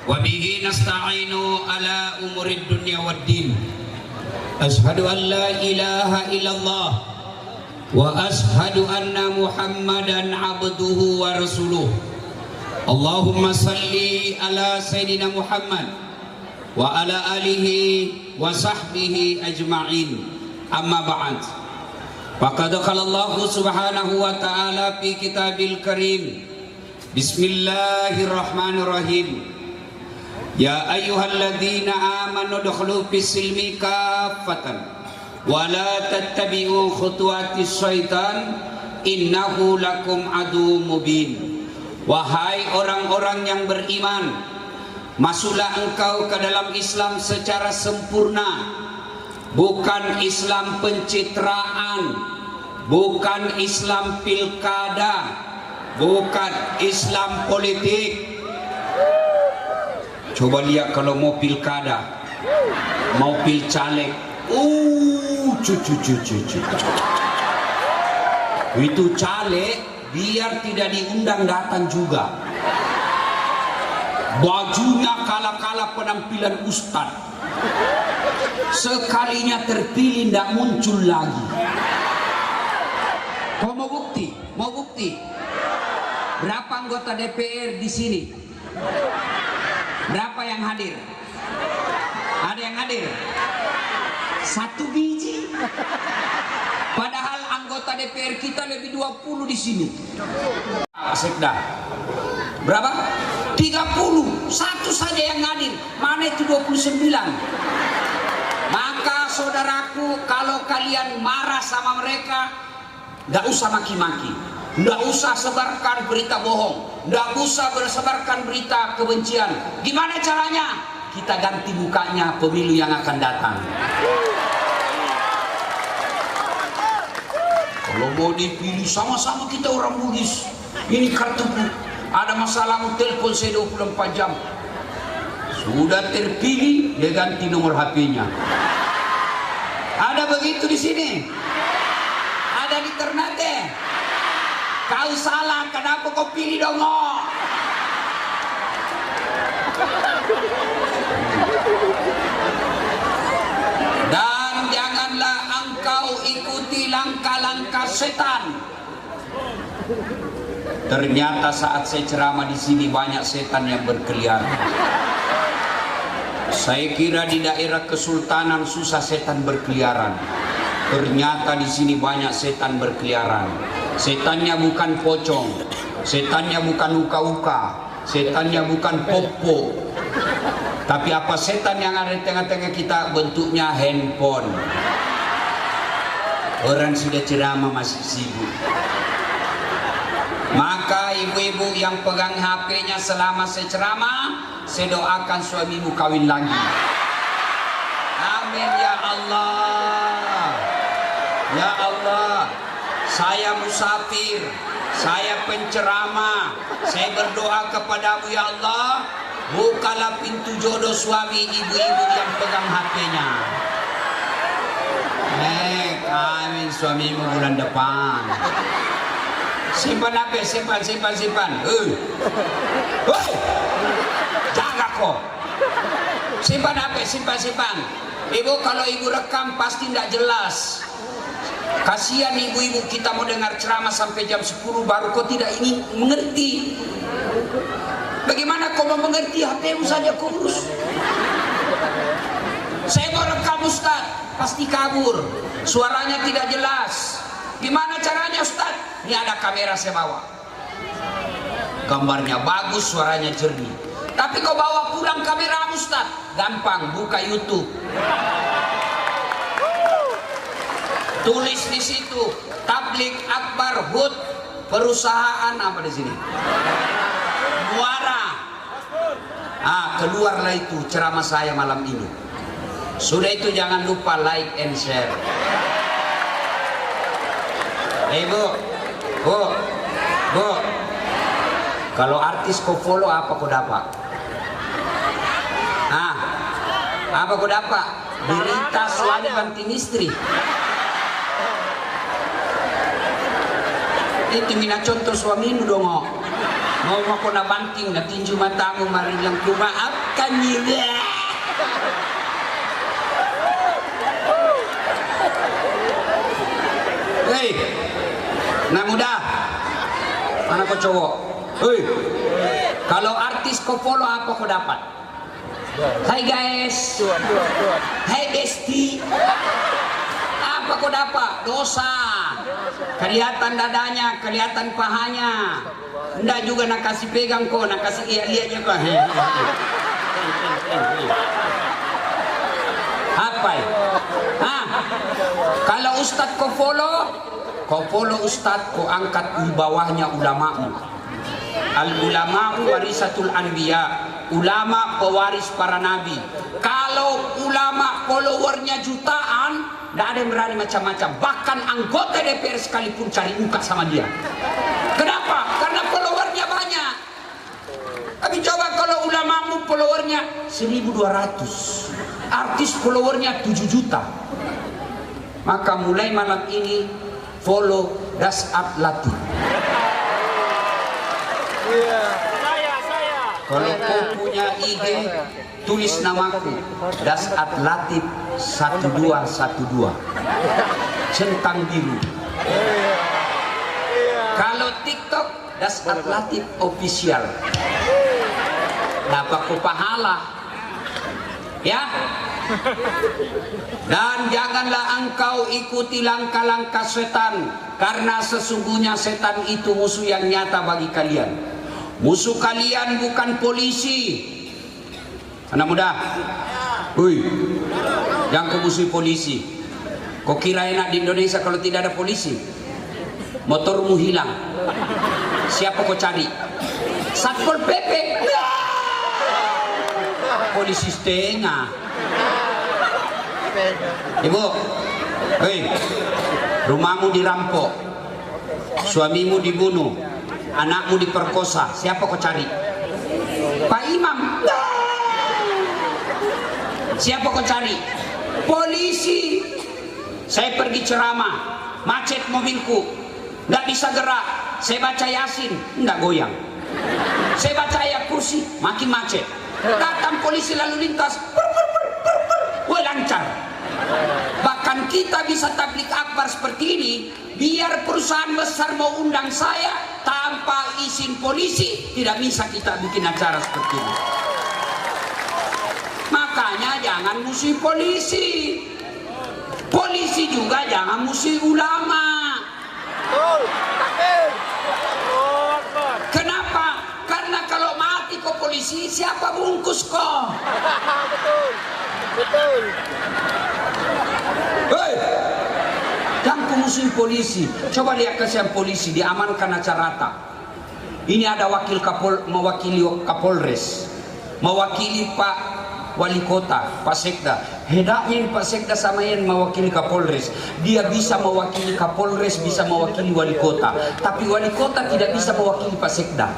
wa bihi nasta'inu ala umurid dunya waddin. Ashhadu an la ilaha illallah wa ashhadu anna Muhammadan abduhu wa rasuluh. Allahumma salli ala Sayyidina Muhammad wa ala alihi wa sahbihi ajma'in. Amma ba'd. Faqad qala Allah subhanahu wa ta'ala fi kitabil karim. Bismillahirrahmanirrahim. Ya ayyuhalladzina amanu udkhulu fis-silmi kaffatan wa la tattabi'u khutuwatis syaitan innahu lakum adu mubin. Wahai orang-orang yang beriman, masuklah engkau ke dalam Islam secara sempurna, bukan Islam pencitraan, bukan Islam pilkada, bukan Islam politik. Coba lihat kalau mau pilkada, mau pilcaleg, itu caleg biar tidak diundang datang juga. Bajunya kala-kala penampilan ustad, sekalinya terpilih tidak muncul lagi. Kau mau bukti? Mau bukti? Berapa anggota DPR di sini? Berapa yang hadir? Ada yang hadir? 1 biji. Padahal anggota DPR kita lebih 20 di sini. Sekda. Berapa? 30. Satu saja yang hadir. Mana itu 29? Maka saudaraku, kalau kalian marah sama mereka, gak usah maki-maki, gak usah sebarkan berita bohong, gak usah bersebarkan berita kebencian. Gimana caranya? Kita ganti mukanya pemilu yang akan datang. Kalau mau dipilih sama-sama kita orang Bugis. Ini kartuku. Ada masalah mau telepon saya 24 jam. Sudah terpilih, dia ganti nomor HP-nya. Ada begitu di sini? Ada di Ternate? Kau salah, kenapa kau pilih dongo? Dan janganlah engkau ikuti langkah-langkah setan. Ternyata saat saya ceramah di sini banyak setan yang berkeliaran. Saya kira di daerah Kesultanan susah setan berkeliaran. Ternyata di sini banyak setan berkeliaran. Setannya bukan pocong, setannya bukan uka-uka, setannya bukan popo. Tapi apa setan yang ada di tengah-tengah kita? Bentuknya handphone. Orang sudah ceramah masih sibuk. Maka ibu-ibu yang pegang HP-nya selama saya ceramah, saya doakan suamimu kawin lagi. Amin ya Allah. Ya Allah, saya musafir, saya penceramah, saya berdoa kepadamu ya Allah, bukalah pintu jodoh suami ibu-ibu yang pegang HP-nya. Amin, suamimu bulan depan. Simpan HP, simpan. Jaga kok. Simpan HP, simpan. Ibu, kalau ibu rekam pasti tidak jelas. Kasihan ibu-ibu kita mau dengar ceramah sampai jam 10 baru kau tidak ingin mengerti. Bagaimana kau mau mengerti? HP-mu saja kau urus. Saya mau rekam Ustaz, pasti kabur. Suaranya tidak jelas. Gimana caranya Ustaz? Ini ada kamera saya bawa. Gambarnya bagus, suaranya jernih. Tapi kau bawa pulang kamera Ustaz, gampang, buka YouTube. Tulis di situ Tabligh Akbar HUT perusahaan apa di sini? Muara. Keluarlah itu ceramah saya malam ini. Sudah itu jangan lupa like and share. Bu, kalau artis kau follow apa kau dapat? Apa kau dapat? Berita suami banting istri. Itu mina contoh suamimu dong. Mau ko na banting na tinju matamu mari lang kumaafkan niya. Hei, nah muda, mana kau cowok? Hei, kalau artis kau follow apa kau dapat? Hai guys, hai besti, apa kau dapat? Dosa, kelihatan dadanya, kelihatan pahanya, ndak juga nak kasih pegang kau, nak kasih lihat juga. Apa ya? Kalau ustadz kau follow ustadz, kau angkat di bawahnya ulamamu. Al ulama'u warisatul anbiya, ulama pewaris para nabi. Kalau ulama followernya jutaan, tidak ada yang berani macam-macam. Bahkan anggota DPR sekalipun cari muka sama dia. Kenapa? Karena followernya banyak. Tapi coba kalau ulamamu followernya 1.200, artis followernya 7 juta. Maka mulai malam ini follow Dasat Latif. Kalau kau punya IG, tulis namaku Dasat Latif 1212 centang biru. Kalau TikTok Dasat Latif official, dapat kau pahala, ya. Dan janganlah engkau ikuti langkah-langkah setan, karena sesungguhnya setan itu musuh yang nyata bagi kalian. Musuh kalian bukan polisi. Anak muda, hui, jangan kau musuhi polisi. Kau kira enak di Indonesia kalau tidak ada polisi? Motormu hilang, siapa kau cari? Satpol PP. Polisi setengah. Ibu, hei, rumahmu dirampok, suamimu dibunuh, anakmu diperkosa, siapa kau cari? Pak Imam. Siapa kau cari? Polisi. Saya pergi ceramah, macet mobilku, nggak bisa gerak. Saya baca Yasin, nggak goyang. Saya baca ayat kursi, makin macet. Datang polisi lalu lintas, wah lancar. Bahkan kita bisa tablik akbar seperti ini, biar perusahaan besar mau undang saya, tanpa izin polisi tidak bisa kita bikin acara seperti ini. Makanya jangan musuh polisi. Polisi juga jangan musuh ulama. Kenapa? Karena kalau mati kok polisi, siapa bungkus kok? Betul. Hei, jangan musuhi polisi. Coba lihat kasihan polisi diamankan acarata. Ini ada mewakili Kapolres, mewakili Pak Wali Kota, Pak Sekda. Hedaknya Pak Sekda sama yang mewakili Kapolres. Dia bisa mewakili Kapolres, bisa mewakili Wali Kota. Tapi Wali Kota tidak bisa mewakili Pak Sekda.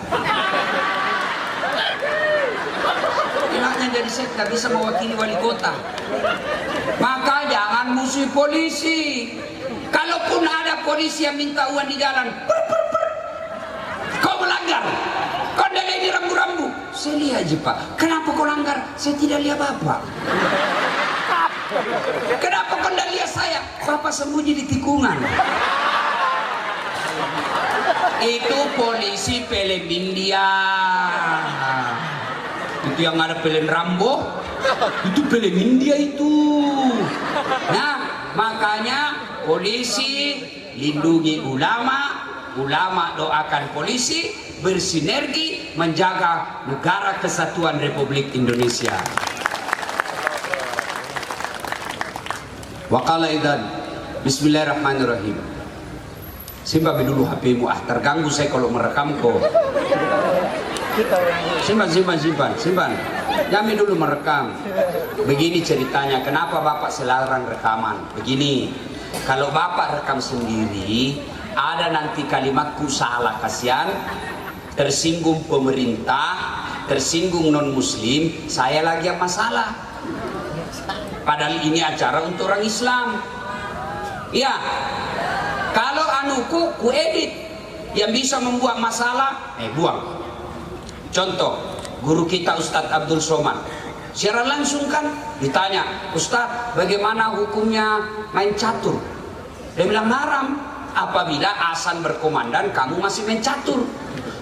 Dari Sekda bisa mewakili Wali Kota. Maka jangan musuhi polisi. Kalaupun ada polisi yang minta uang di jalan, kau melanggar, kau tidak ini rambu-rambu, saya lihat aja Pak, kenapa kau langgar? Saya tidak lihat Bapak. Kenapa kau tidak lihat saya? Bapak sembunyi di tikungan. Itu polisi film India. Itu yang ada film Rambo, itu film India itu. Nah, makanya polisi lindungi ulama, ulama doakan polisi, bersinergi menjaga negara kesatuan Republik Indonesia. Waqala idzan, bismillahirrahmanirrahim. Simpan dulu HP-mu, terganggu saya kalau merekam kok. Simpan. Kami dulu merekam. Begini ceritanya, kenapa Bapak selarang rekaman? Begini, kalau Bapak rekam sendiri, ada nanti kalimatku salah, kasihan, tersinggung pemerintah, tersinggung non muslim, saya lagi yang masalah. Padahal ini acara untuk orang Islam. Ya, kalau anuku ku edit, yang bisa membuat masalah, buang. Contoh, guru kita Ustadz Abdul Somad siaran langsung kan, ditanya, Ustadz bagaimana hukumnya main catur? Dia bilang haram apabila azan berkomandan kamu masih main catur,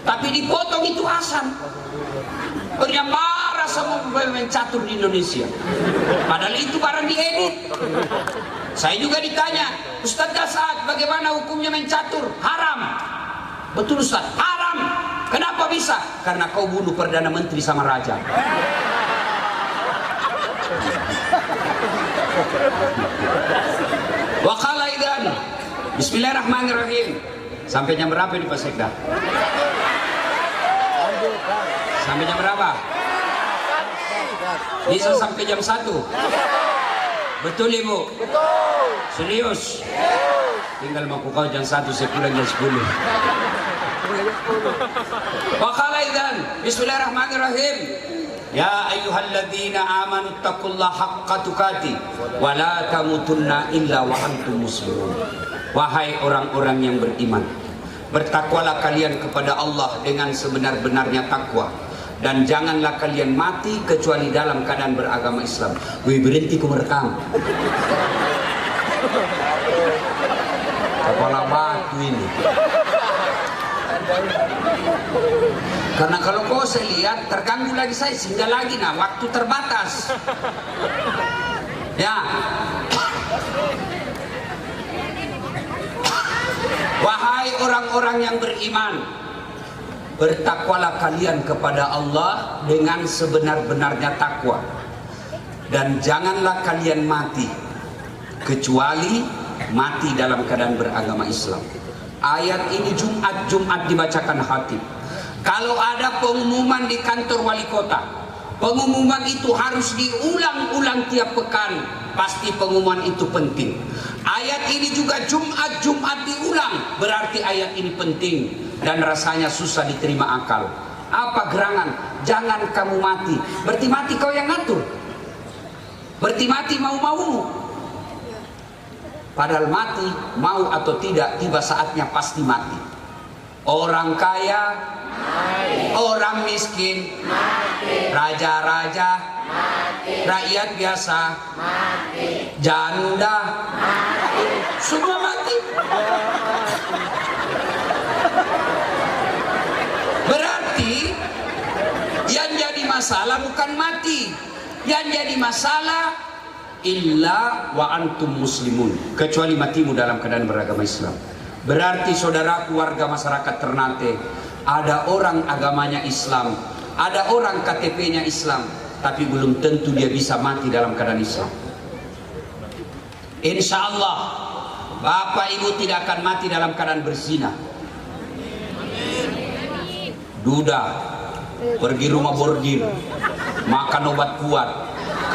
tapi dipotong itu azan. Dia marah sama main catur di Indonesia, padahal itu barang diedit. Saya juga ditanya, Ustadz Dasad bagaimana hukumnya main catur? Haram. Betul Ustadz, haram. Kenapa bisa? Karena kau bunuh Perdana Menteri sama Raja. Wa qala idzan. Bismillahirrahmanirrahim. Sampai jam berapa ini Pak Sekda? Sampai jam berapa? Bisa sampai jam 1. Betul Ibu? Betul. Serius? Tinggal mau kau jam 1, saya pulang jam 10. Wa qala idzan. Bismillahirrahmanirrahim. Ya ayyuhalladzina amanu taqullaha haqqa tuqatih wa la tamutunna illa wa antum muslimun. Wahai orang-orang yang beriman, bertakwalah kalian kepada Allah dengan sebenar-benarnya takwa, dan janganlah kalian mati kecuali dalam keadaan beragama Islam. Wih, berhenti ku merekam. Kepala batu ini. Karena kalau kau saya lihat terganggu lagi saya, sehingga lagi nah waktu terbatas. Ya. Wahai orang-orang yang beriman, bertakwalah kalian kepada Allah dengan sebenar-benarnya takwa, dan janganlah kalian mati kecuali mati dalam keadaan beragama Islam. Ayat ini Jumat dibacakan khatib. Kalau ada pengumuman di kantor wali kota, pengumuman itu harus diulang-ulang tiap pekan. Pasti pengumuman itu penting. Ayat ini juga Jumat diulang, berarti ayat ini penting dan rasanya susah diterima akal. Apa gerangan? Jangan kamu mati. Berarti mati kau yang ngatur. Berarti mati mau-maumu. Padahal mati, mau atau tidak, tiba saatnya pasti mati. Orang kaya, mati. Orang miskin, mati. Raja-raja, mati. Rakyat biasa, mati. Janda, mati. Semua mati. Berarti yang jadi masalah bukan mati, yang jadi masalah illa wa antum muslimun, kecuali matimu dalam keadaan beragama Islam. Berarti saudaraku warga masyarakat Ternate, ada orang agamanya Islam, ada orang KTP-nya Islam, tapi belum tentu dia bisa mati dalam keadaan Islam. Insya Allah Bapak Ibu tidak akan mati dalam keadaan berzina. Duda, pergi rumah bordir, makan obat kuat,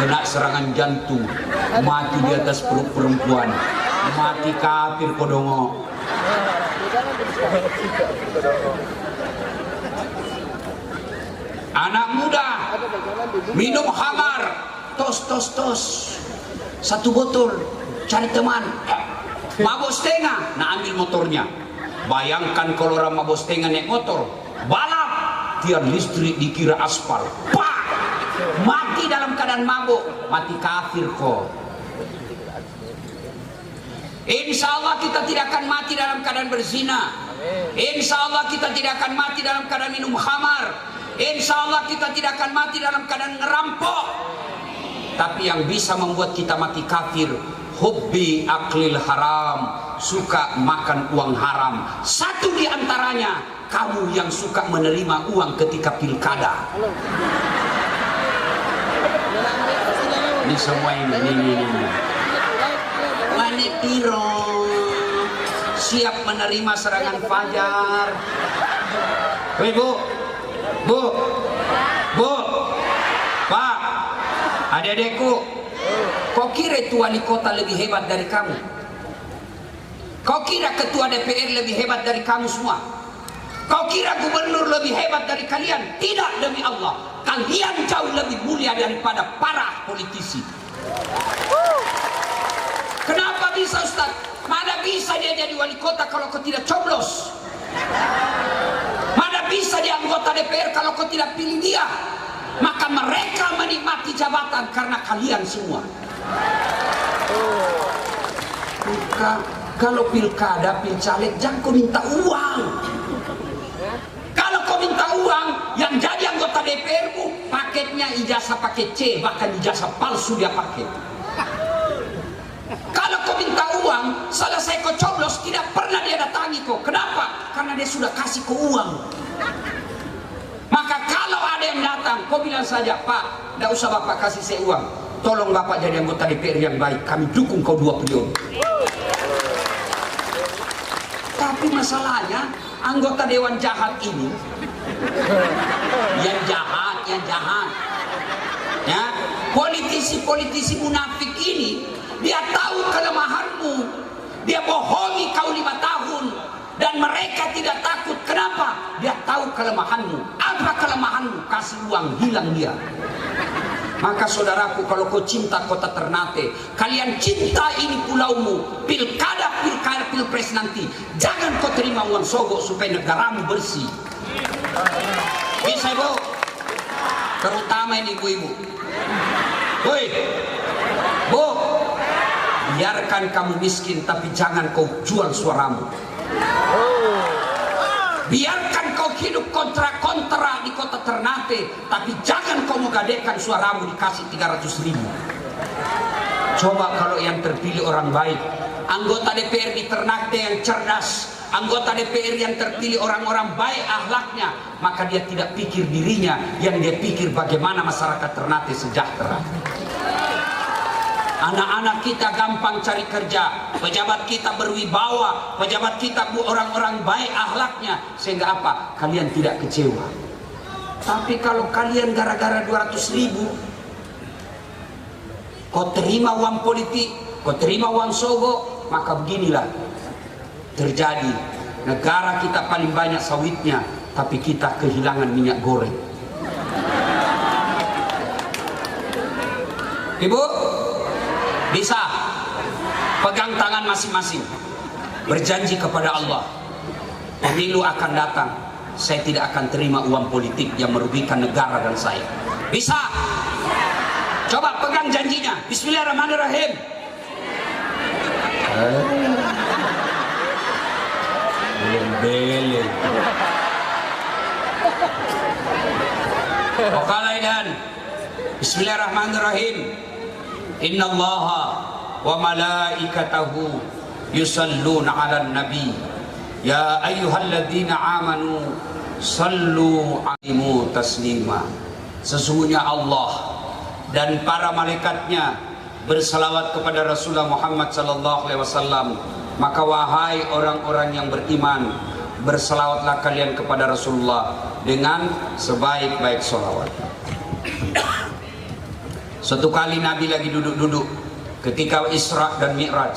kena serangan jantung, mati di atas perut perempuan, mati kafir kodongo. Anak muda minum khamar, tos, 1 botol, cari teman, mabok setengah, nah ambil motornya. Bayangkan kalau orang mabok setengah naik motor, balap, tiang listrik dikira aspal, pak, mati dalam keadaan mabuk, mati kafir kok. Insya Allah kita tidak akan mati dalam keadaan berzina. Insya Allah kita tidak akan mati dalam keadaan minum khamar. Insya Allah kita tidak akan mati dalam keadaan ngerampok. Tapi yang bisa membuat kita mati kafir, hubbi aklil haram, suka makan uang haram. Satu di antaranya, kamu yang suka menerima uang ketika pilkada. Ini semua ini. Mani piro siap menerima serangan fajar. Hei Bu, Pak, adik-adikku, kau kira itu wali kota lebih hebat dari kamu? Kau kira ketua DPR lebih hebat dari kamu semua? Kau kira gubernur lebih hebat dari kalian? Tidak, demi Allah, kalian jauh lebih mulia daripada para politisi. Kenapa bisa Ustaz? Mana bisa dia jadi wali kota kalau kau tidak coblos? Mana bisa bisa dia anggota DPR kalau kau tidak pilih dia. Maka mereka menikmati jabatan karena kalian semua. Maka kalau pilkada, pilcaleg, jangan kau minta uang. Kalau kau minta uang, yang jadi anggota DPR-mu paketnya ijazah paket C, bahkan ijazah palsu dia pakai. Kalau kau minta uang, selesai kau coblos, tidak pernah dia datangi kau. Kenapa? Karena dia sudah kasih kau uang. Maka kalau ada yang datang, kau bilang saja, Pak, tidak usah Bapak kasih saya uang. Tolong Bapak jadi anggota DPR yang baik. Kami dukung kau 2 periode. Tapi masalahnya, anggota Dewan jahat ini, yang jahat, ya, politisi-politisi munafik ini, dia tahu kelemahanmu, dia bohongi kau 5 tahun, dan mereka tidak takut. Kenapa? Dia tahu kelemahanmu. Apa kelemahanmu? Kasih uang, hilang dia. Maka saudaraku, kalau kau cinta kota Ternate, kalian cinta ini pulaumu, pilkada, pilpres nanti, jangan kau terima uang sogok supaya negaramu bersih. Bisa, Bu? Terutama ini ibu-ibu. Woi, Bu, biarkan kamu miskin, tapi jangan kau jual suaramu. Biarkan kau hidup kontra-kontra di kota Ternate, tapi jangan kau menggadekan suaramu dikasih 300.000. Coba kalau yang terpilih orang baik, anggota DPR di Ternate yang cerdas, anggota DPR yang terpilih orang-orang baik akhlaknya, maka dia tidak pikir dirinya, yang dia pikir bagaimana masyarakat Ternate sejahtera. Anak-anak kita gampang cari kerja, pejabat kita berwibawa, pejabat kita orang-orang baik akhlaknya, sehingga apa? Kalian tidak kecewa. Tapi kalau kalian gara-gara 200.000 kau terima uang politik, kau terima uang sogo, maka beginilah terjadi. Negara kita paling banyak sawitnya, tapi kita kehilangan minyak goreng. Ibu, bisa pegang tangan masing-masing, berjanji kepada Allah, pemilu akan datang, saya tidak akan terima uang politik yang merugikan negara dan saya. Bisa? Coba pegang janjinya. Bismillahirrahmanirrahim. Beleng-beleng. Okalaidan. Bismillahirrahmanirrahim. Innallaha wa malaikatahu yusalluna 'alan nabi ya ayyuhalladzina amanu sallu 'alaihi taslima. Sesungguhnya Allah dan para malaikatnya berselawat kepada Rasulullah Muhammad sallallahu alaihi wasallam. Maka wahai orang-orang yang beriman, berselawatlah kalian kepada Rasulullah dengan sebaik-baik selawat. Suatu kali Nabi lagi duduk-duduk ketika Isra dan Mi'raj.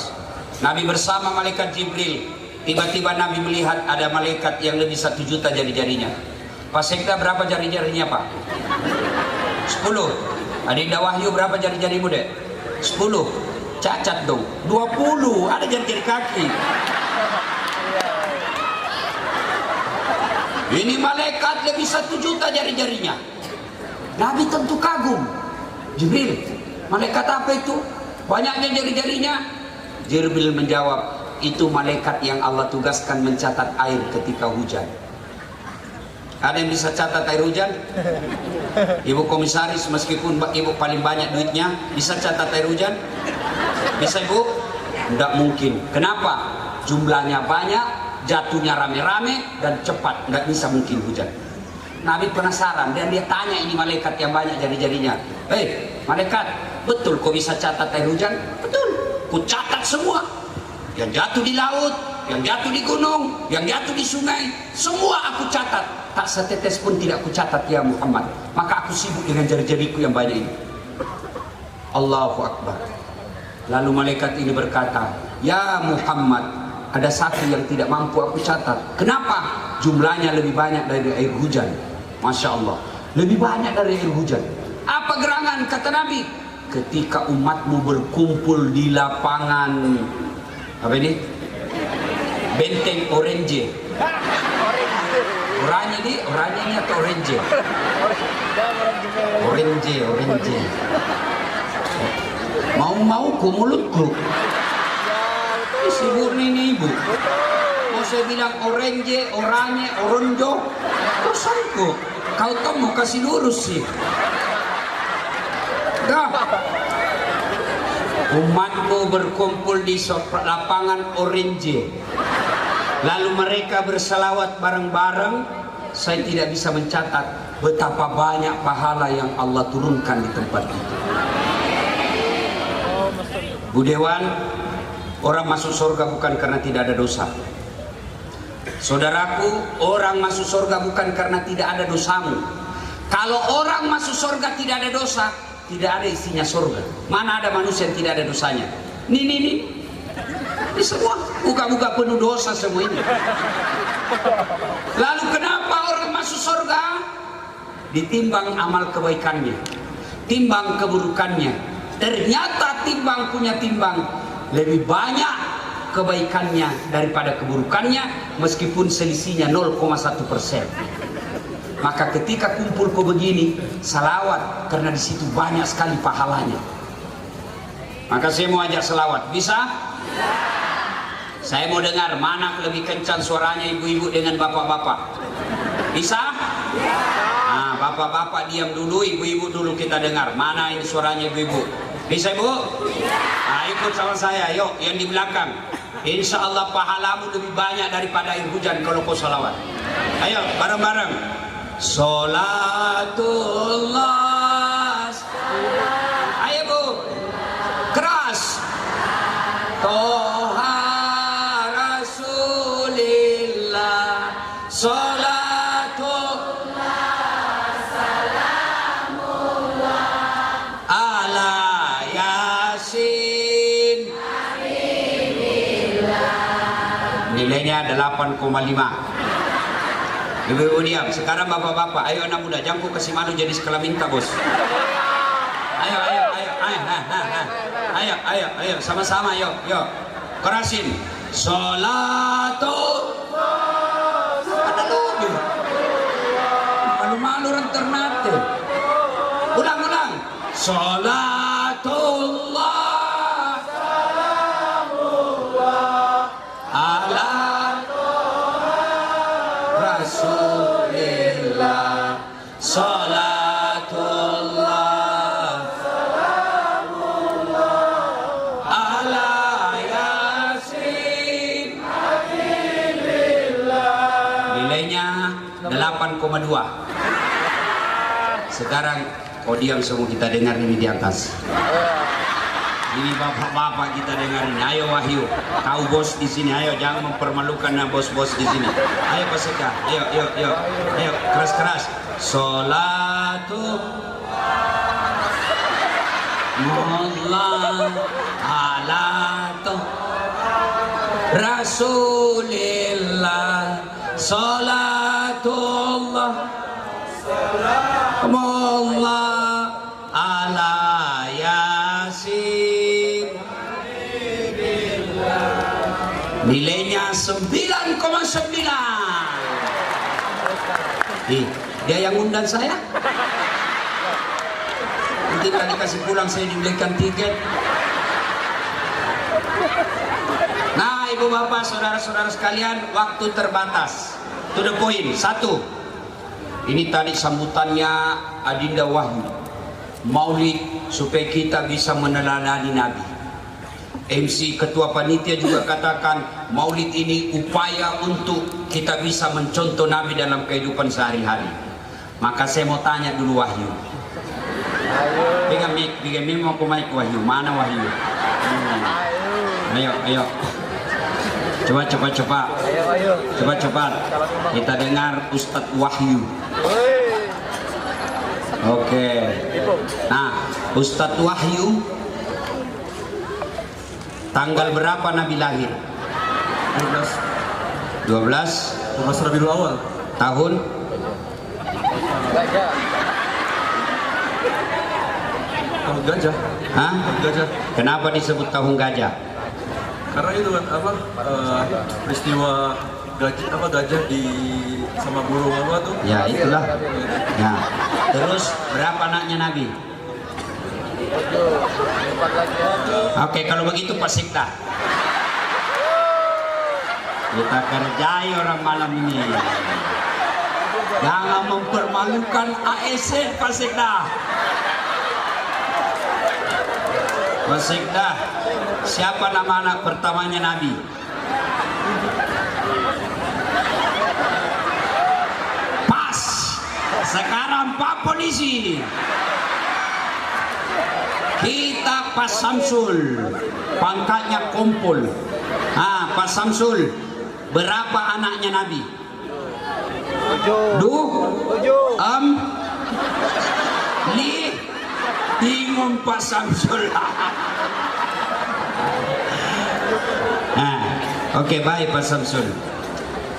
Nabi bersama malaikat Jibril. Tiba-tiba Nabi melihat ada malaikat yang lebih 1 juta jari-jarinya. Pak Sekda berapa jari-jarinya Pak? 10. Adinda Wahyu berapa jari-jarimu dek? 10. Cacat dong. 20. Ada jari-jari kaki. Ini malaikat lebih 1 juta jari-jarinya. Nabi tentu kagum. Jibril, malaikat apa itu? Banyaknya jari-jarinya. Jibril menjawab, itu malaikat yang Allah tugaskan mencatat air ketika hujan. Ada yang bisa catat air hujan? Ibu komisaris, meskipun ibu paling banyak duitnya, bisa catat air hujan? Bisa ibu? Tidak mungkin. Kenapa? Jumlahnya banyak, jatuhnya rame-rame dan cepat. Tidak bisa mungkin hujan. Nabi penasaran dan dia tanya ini malaikat yang banyak jari-jarinya. Hei malaikat, betul kau bisa catat air hujan? Betul, ku catat semua. Yang jatuh di laut, yang jatuh di gunung, yang jatuh di sungai, semua aku catat. Tak setetes pun tidak ku catat ya Muhammad. Maka aku sibuk dengan jari-jariku yang banyak ini. Allahu Akbar. Lalu malaikat ini berkata, ya Muhammad, ada satu yang tidak mampu aku catat. Kenapa? Jumlahnya lebih banyak dari air hujan. Masya Allah, lebih banyak dari air hujan. Apa gerangan? Kata Nabi, ketika umatmu berkumpul di lapangan apa ini? Benteng Oranye. Oranye ini oranye atau orange? Orange. Mau ku mulutku. Sibuk nih ibu. Mau saya bilang orange, oranye, oronjo, kosanku. Kau tuh mau kasih lurus sih. Dah. Umatmu berkumpul di lapangan orange. Lalu mereka berselawat bareng-bareng. Saya tidak bisa mencatat betapa banyak pahala yang Allah turunkan di tempat itu. Bu Dewan, orang masuk surga bukan karena tidak ada dosa. Saudaraku, orang masuk surga bukan karena tidak ada dosamu. Kalau orang masuk surga tidak ada dosa, tidak ada isinya surga. Mana ada manusia yang tidak ada dosanya? Nih. Ini semua buka-buka penuh dosa semua ini. Lalu kenapa orang masuk surga? Ditimbang amal kebaikannya, timbang keburukannya. Ternyata timbang punya timbang lebih banyak kebaikannya daripada keburukannya, meskipun selisihnya 0,1%. Maka ketika kumpul kau begini, salawat, karena di situ banyak sekali pahalanya. Maka saya mau ajak salawat, bisa? Saya mau dengar mana lebih kencang suaranya ibu-ibu dengan bapak-bapak. Bisa? Nah, bapak-bapak diam dulu, ibu-ibu dulu kita dengar. Mana ini suaranya ibu-ibu? Bisa ibu? Nah, ikut sama saya, yuk yang di belakang. Insya Allah pahalamu lebih banyak daripada air hujan kalau kau salawat. Ayo bareng-bareng. Salatullah. Ayo bu, keras. Toha Rasulillah. Salatullah salamullah ala Yasin. Nilainya 8,5. Ibu-ibu diam. Sekarang bapak-bapak, ayo anak muda, jangan ku kasih malu jadi sekala minta bos. Ayo, sama-sama, yuk, kerasin. Salatul. Ada lebih. Malu-malu orang ternate. Ulang. Salatullah. Salamullah. Ala Rasulillah. Salatullah. Salamullah. Ala Yasin. Nilainya 8,2. Sekarang kau diam semua, kita dengar ini di atas. Ini bapak-bapak kita dengarin. Ayo Wahyu, kau bos di sini. Ayo jangan mempermalukan bos-bos di sini. Ayo Pasika. Ayo. Keras. Salatu mullah ala Rasulillah. Salatullah mullah ala Yasin. Nilainya 9,9. Dia yang undang saya. Nanti kali kasih pulang saya dibelikan tiket. Nah ibu bapak saudara-saudara sekalian, waktu terbatas. To the point. 1. Ini tadi sambutannya Adinda Wahyu. Maulid supaya kita bisa meneladani Nabi. MC Ketua Panitia juga katakan Maulid ini upaya untuk kita bisa mencontoh Nabi dalam kehidupan sehari-hari. Maka saya mau tanya dulu Wahyu. Pegang mic mau ke mic Wahyu. Mana Wahyu? Ayo. Coba. Coba. Kita dengar Ustadz Wahyu. Oke. Nah, Ustadz Wahyu, tanggal berapa Nabi lahir? 12 Rabiul Awal. Tahun? Tahun gajah. Hah? Tahun gajah. Kenapa disebut tahun gajah? Karena itu kan peristiwa gajah Sama burung apa tuh? Ya itulah. Nah, terus berapa anaknya Nabi? Oke, kalau begitu Pak Sekda. Kita kerjai orang malam ini. Jangan mempermalukan ASN Pak Sekda. Pak Sekda, siapa nama anak pertamanya Nabi? Pas. Sekarang Pak Polisi. Kita Pak Samsul, pangkatnya Kompol. Pak Samsul, berapa anaknya Nabi? 7. Bingung Pak Samsul. Oke, baik Pak Samsul.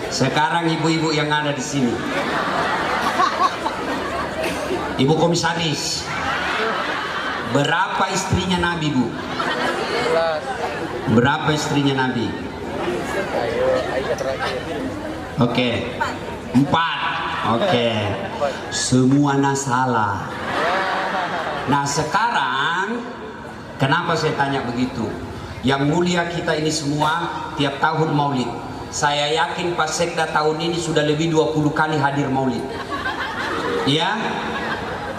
Sekarang ibu-ibu yang ada di sini, Ibu Komisaris, berapa istrinya Nabi, Bu? Berapa istrinya Nabi? Oke, 4. Oke, semuanya salah. Nah sekarang, kenapa saya tanya begitu? Yang mulia kita ini semua tiap tahun maulid. Saya yakin Pak Sekda tahun ini sudah lebih 20 kali hadir maulid. Ya?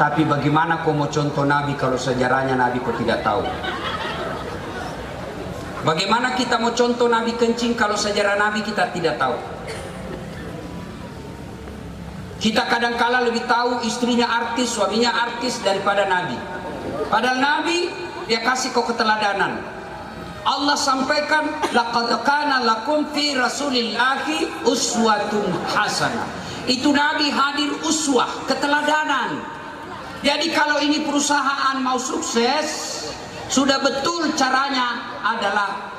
Tapi bagaimana kau mau contoh Nabi kalau sejarahnya Nabi kau tidak tahu? Bagaimana kita mau contoh Nabi kencing kalau sejarah Nabi kita tidak tahu? Kita kadang-kala lebih tahu istrinya artis, suaminya artis daripada Nabi. Padahal Nabi dia kasih kau keteladanan. Allah sampaikan, laqad kana lakum fi rasulillahi uswatun hasanah. Itu Nabi hadir uswah, keteladanan. Jadi kalau ini perusahaan mau sukses, sudah betul caranya adalah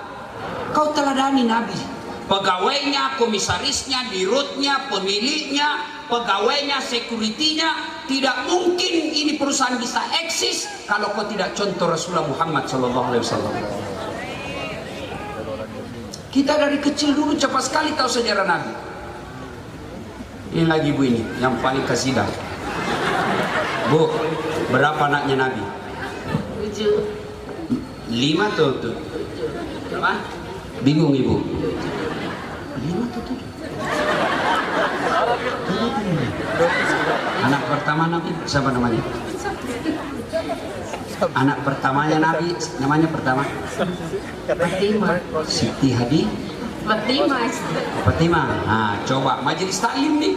kau teladani Nabi. Pegawainya, komisarisnya, dirutnya, pemiliknya, pegawainya, sekuritinya, tidak mungkin ini perusahaan bisa eksis kalau kau tidak contoh Rasulullah Muhammad SAW. Kita dari kecil dulu cepat sekali tahu sejarah Nabi. Ini lagi Bu ini, yang paling kasidah. Bu, berapa anaknya Nabi? 5 tuh. Berapa? Bingung Ibu. 5 tuh. Anak pertama Nabi siapa namanya? Anak pertamanya Nabi namanya pertama Fatimah. Siti Hadi Fatimah. Nah, coba majelis taklim nih.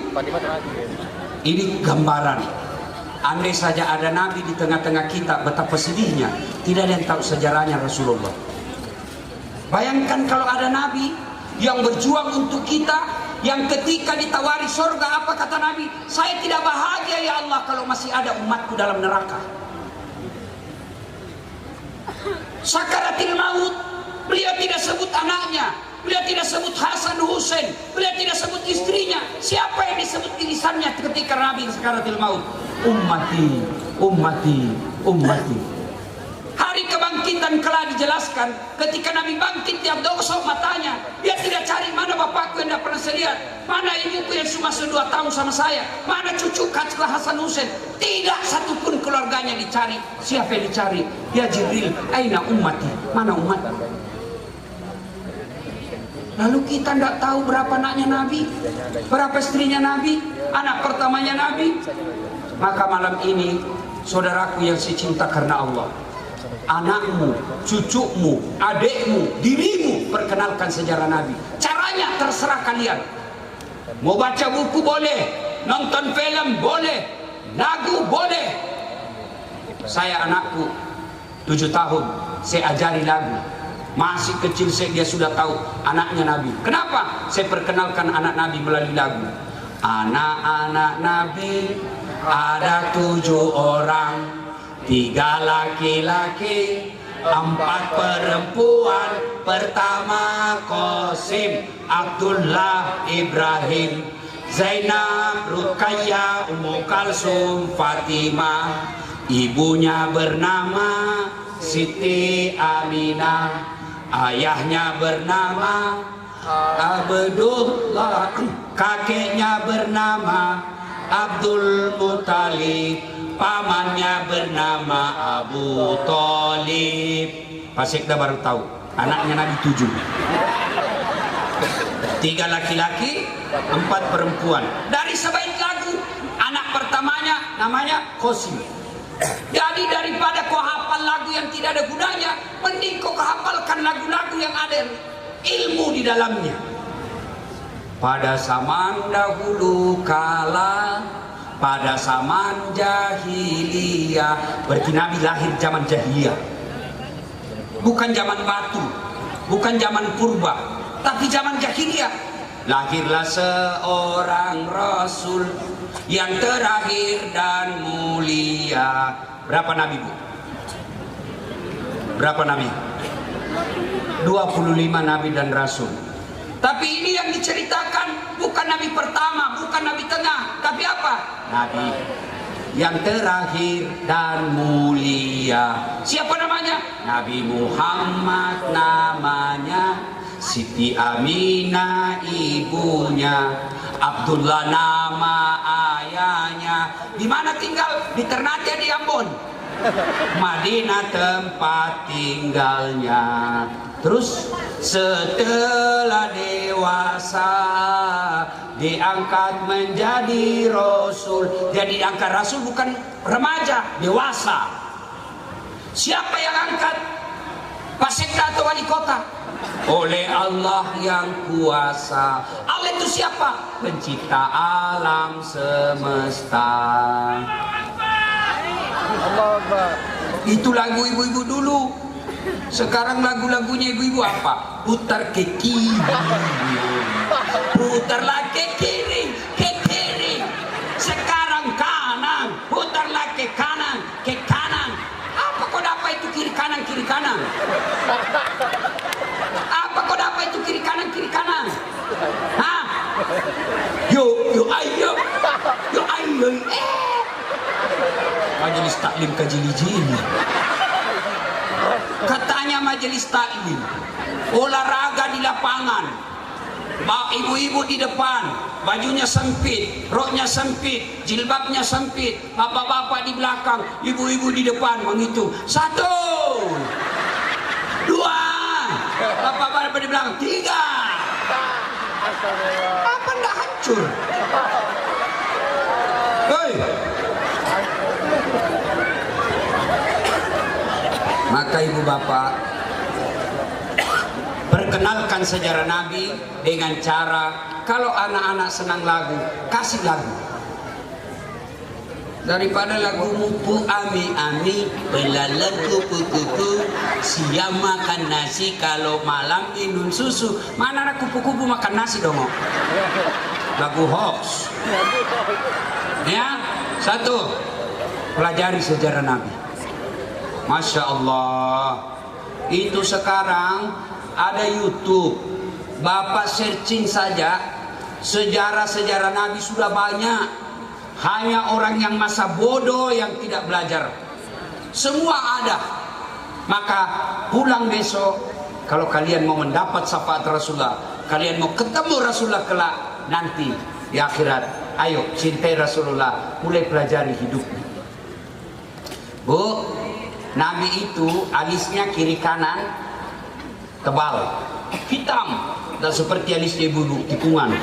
Ini gambaran. Andai saja ada Nabi di tengah-tengah kita, betapa sedihnya. Tidak ada yang tahu sejarahnya Rasulullah. Bayangkan kalau ada Nabi yang berjuang untuk kita, yang ketika ditawari surga, apa kata Nabi? Saya tidak bahagia ya Allah kalau masih ada umatku dalam neraka. Sakaratil maut, beliau tidak sebut anaknya, beliau tidak sebut Hasan Husain, beliau tidak sebut istrinya. Siapa yang disebut irisannya ketika Nabi sakaratil maut? Ummati, ummati, ummati. Hari kebangkitan telah dijelaskan, ketika Nabi bangkit tiap dosa matanya, dia tidak cari mana bapakku yang tidak pernah saya lihat, mana ibuku yang cuma 2 tahun sama saya, mana cucu kacil Hasan Husain. Tidak satupun keluarganya dicari. Siapa yang dicari? Ya Jibril, aina ummati, mana umat? Lalu kita tidak tahu berapa anaknya Nabi, berapa istrinya Nabi, anak pertamanya Nabi. Maka malam ini, saudaraku yang saya cinta karena Allah, anakmu, cucumu, adikmu, dirimu perkenalkan sejarah Nabi. Caranya terserah kalian. Mau baca buku boleh, nonton film boleh, lagu boleh. Saya anakku 7 tahun, saya ajari lagu. Masih kecil dia sudah tahu anaknya Nabi. Kenapa? Saya perkenalkan anak Nabi melalui lagu. Anak-anak Nabi ada 7 orang, 3 laki-laki, 4 perempuan. Pertama Qasim, Abdullah, Ibrahim, Zainab, Ruqayyah, Ummu Kalsum, Fatimah. Ibunya bernama Siti Aminah, ayahnya bernama Abdullah, kakeknya bernama Abdul Muthalib, pamannya bernama Abu Thalib. Pak Sekda baru tahu, anaknya Nabi 7. 3 laki-laki, 4 perempuan. Dari sebaik lagu, anak pertamanya namanya Qasim. Jadi daripada kau hafal lagu yang tidak ada gunanya, mending kau hafalkan lagu-lagu yang ada ilmu di dalamnya. Pada zaman dahulu kala, pada zaman jahiliyah. Berarti Nabi lahir zaman jahiliyah, bukan zaman batu, bukan zaman purba, tapi zaman jahiliyah. Lahirlah seorang Rasul yang terakhir dan mulia. Berapa nabi, Bu? Berapa nabi? 25 nabi dan rasul. Tapi ini yang diceritakan bukan nabi pertama, bukan nabi tengah, tapi apa? Nabi yang terakhir dan mulia. Siapa namanya? Nabi Muhammad namanya, Siti Aminah ibunya, Abdullah nama ayahnya. Di mana tinggal? Di Ternate, di Ambon. Madinah tempat tinggalnya. Terus setelah dewasa diangkat menjadi Rasul. Jadi diangkat Rasul bukan remaja, dewasa. Siapa yang angkat? Pak Sekda atau wali kota? Oleh Allah yang kuasa. Allah itu siapa? Pencipta alam semesta. Itu lagu ibu-ibu dulu. Sekarang lagu-lagunya ibu-ibu apa? Putar ke kiri, putarlah ke kiri, ke kiri. Sekarang kanan, putarlah ke kanan, ke kanan. Apa kau dapat itu kiri kanan, kiri kanan? Apa kau dapat itu kiri kanan, kiri kanan? Hah? Yo ayo, yo ayo. Majelis taklim kajili-jili. Katanya majelis taklim, olahraga di lapangan, ibu-ibu di depan, bajunya sempit, roknya sempit, jilbabnya sempit, bapak-bapak di belakang, ibu-ibu di depan menghitung 1, 2, bapak-bapak di belakang 3. Apa nggak hancur? Hei. Maka ibu bapak, perkenalkan sejarah Nabi dengan cara, kalau anak-anak senang lagu, kasih lagu. Daripada lagu mupu ami ami, belalang kupu kupu, siang makan nasi, kalau malam minum susu. Mana anak kupu-kupu makan nasi dong? Lagu hoax. Ya, 1, pelajari sejarah Nabi. Masya Allah, itu sekarang ada YouTube. Bapak searching saja, sejarah-sejarah Nabi sudah banyak. Hanya orang yang masa bodoh yang tidak belajar. Semua ada. Maka pulang besok, kalau kalian mau mendapat syafaat Rasulullah, kalian mau ketemu Rasulullah kelak nanti di akhirat, ayo cintai Rasulullah, mulai pelajari hidupnya. Bu, Nabi itu alisnya kiri kanan tebal, hitam, dan seperti alisnya ibu tikungan.